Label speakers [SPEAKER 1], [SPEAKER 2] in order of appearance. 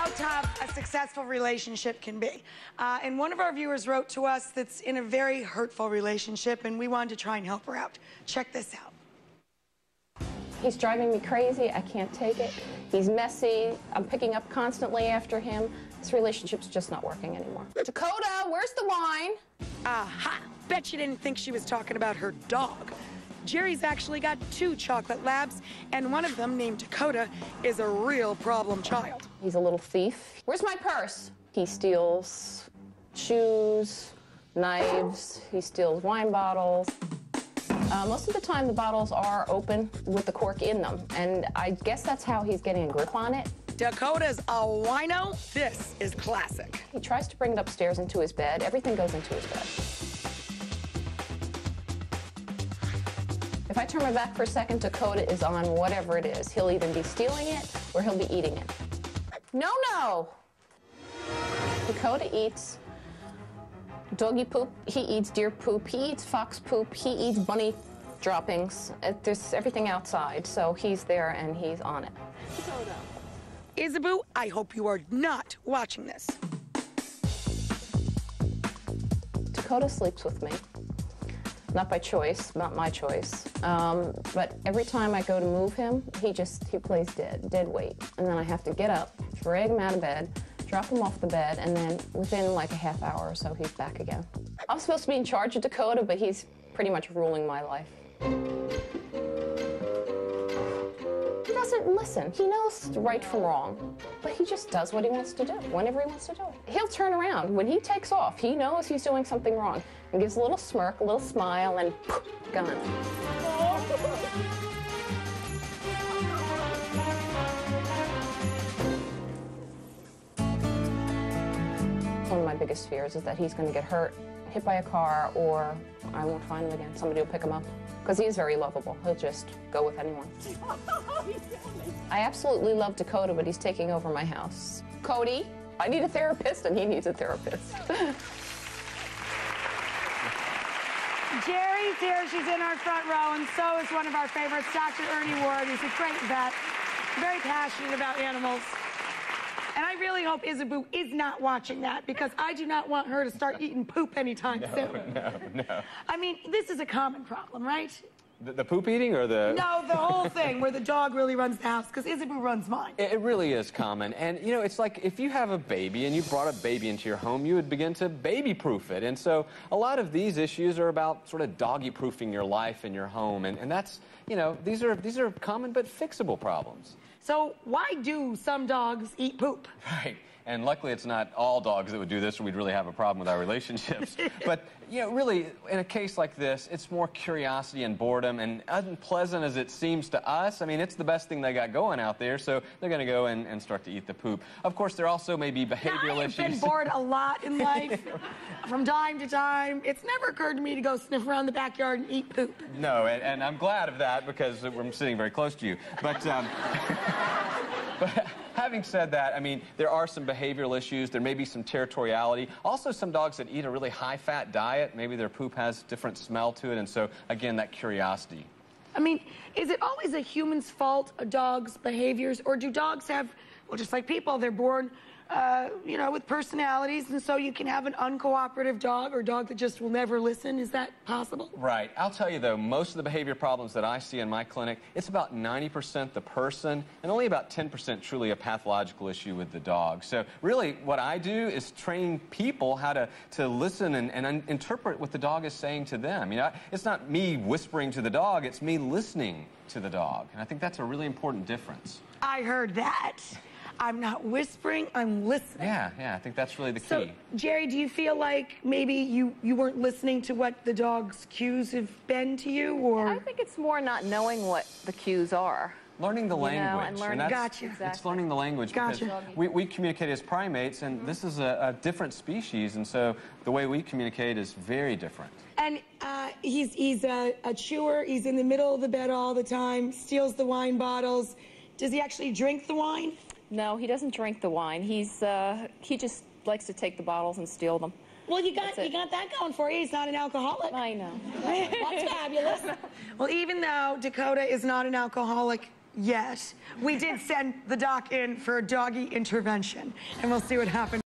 [SPEAKER 1] how tough a successful relationship can be. And one of our viewers wrote to us that's in a very hurtful relationship, and we wanted to try and help her out. Check this out.
[SPEAKER 2] He's driving me crazy. I can't take it. He's messy. I'm picking up constantly after him. This relationship's just not working anymore. Dakota, where's the wine?
[SPEAKER 1] Aha! Bet you didn't think she was talking about her dog. Gerri's actually got 2 chocolate labs, and one of them, named Dakota, is a real problem child.
[SPEAKER 2] He's a little thief. Where's my purse? He steals shoes, knives, he steals wine bottles. Most of the time, the bottles are open with the cork in them, and I guess that's how he's getting a grip on it.
[SPEAKER 1] Dakota's a wino. This is classic.
[SPEAKER 2] He tries to bring it upstairs into his bed. Everything goes into his bed. If I turn my back for a second, Dakota is on whatever it is. He'll either be stealing it or he'll be eating it. No, no! Dakota eats doggy poop, he eats deer poop, he eats fox poop, he eats bunny droppings. There's everything outside, so he's there and he's on it.
[SPEAKER 1] Dakota. Isabu, I hope you are not watching this.
[SPEAKER 2] Dakota sleeps with me. Not by choice, not my choice. But every time I go to move him, he plays dead weight. And then I have to get up, drag him out of bed, drop him off the bed, and then within like a half hour or so, he's back again. I'm supposed to be in charge of Dakota, but he's pretty much ruling my life. He doesn't listen. He knows right from wrong, but he just does what he wants to do, whenever he wants to do it. He'll turn around. When he takes off, he knows he's doing something wrong, and gives a little smirk, a little smile, and poof, gone. One of my biggest fears is that he's going to get hurt, hit by a car, or I won't find him again. Somebody will pick him up. Because he's very lovable. He'll just go with anyone. I absolutely love Dakota, but he's taking over my house. Cody, I need a therapist, and he needs a therapist.
[SPEAKER 1] Gerri's here. She's in our front row, and so is one of our favorites, Dr. Ernie Ward. He's a great vet, very passionate about animals. And I really hope Isabu is not watching that, because I do not want her to start eating poop anytime soon.
[SPEAKER 3] No.
[SPEAKER 1] I mean, this is a common problem, right?
[SPEAKER 3] The poop eating or the...
[SPEAKER 1] No, the whole thing where the dog really runs the house, because Isabu runs mine.
[SPEAKER 3] It really is common. And, you know, it's like if you have a baby and you brought a baby into your home, you would begin to baby-proof it. And so a lot of these issues are about sort of doggy-proofing your life and your home. And that's, you know, these are common but fixable problems.
[SPEAKER 1] So why do some dogs eat poop?
[SPEAKER 3] Right. And luckily, it's not all dogs that would do this, or we'd really have a problem with our relationships. But, you know, really, in a case like this, it's more curiosity and boredom. And unpleasant as it seems to us, I mean, it's the best thing they got going out there, so they're going to go and start to eat the poop. Of course, there also may be behavioral issues.
[SPEAKER 1] I've been bored a lot in life, from time to time. It's never occurred to me to go sniff around the backyard and eat poop.
[SPEAKER 3] No, and I'm glad of that, because we're sitting very close to you. But, but having said that, I mean, there are some behavioral issues. There may be some territoriality. Also, some dogs that eat a really high-fat diet, maybe their poop has different smell to it, and so, again, that curiosity.
[SPEAKER 1] I mean, is it always a human's fault, a dog's behaviors, or do dogs have, well, just like people, they're born, you know, with personalities, and so you can have an uncooperative dog or a dog that just will never listen? Is that possible?
[SPEAKER 3] Right. I'll tell you, though, most of the behavior problems that I see in my clinic, it's about 90% the person and only about 10% truly a pathological issue with the dog. So really what I do is train people how to listen and interpret what the dog is saying to them. You know, it's not me whispering to the dog, it's me listening to the dog. And I think that's a really important difference.
[SPEAKER 1] I heard that. I'm not whispering, I'm listening.
[SPEAKER 3] Yeah, I think that's really the key.
[SPEAKER 1] So, Gerri, do you feel like maybe you weren't listening to what the dog's cues have been to you, or?
[SPEAKER 2] I think it's more not knowing what the cues are.
[SPEAKER 3] Learning the language.
[SPEAKER 2] You know, and learning.
[SPEAKER 1] Gotcha.
[SPEAKER 2] Exactly.
[SPEAKER 3] It's learning the language.
[SPEAKER 1] Gotcha.
[SPEAKER 3] Because we communicate as primates, and this is a different species, and so the way we communicate is very different.
[SPEAKER 1] And he's a chewer. He's in the middle of the bed all the time, steals the wine bottles. Does he actually drink the wine?
[SPEAKER 2] No, he doesn't drink the wine. He just likes to take the bottles and steal them.
[SPEAKER 1] Well, you got that going for you. He's not an alcoholic.
[SPEAKER 2] I know.
[SPEAKER 1] That's fabulous. Well, even though Dakota is not an alcoholic, yet. We did send the doc in for a doggy intervention, and we'll see what happens.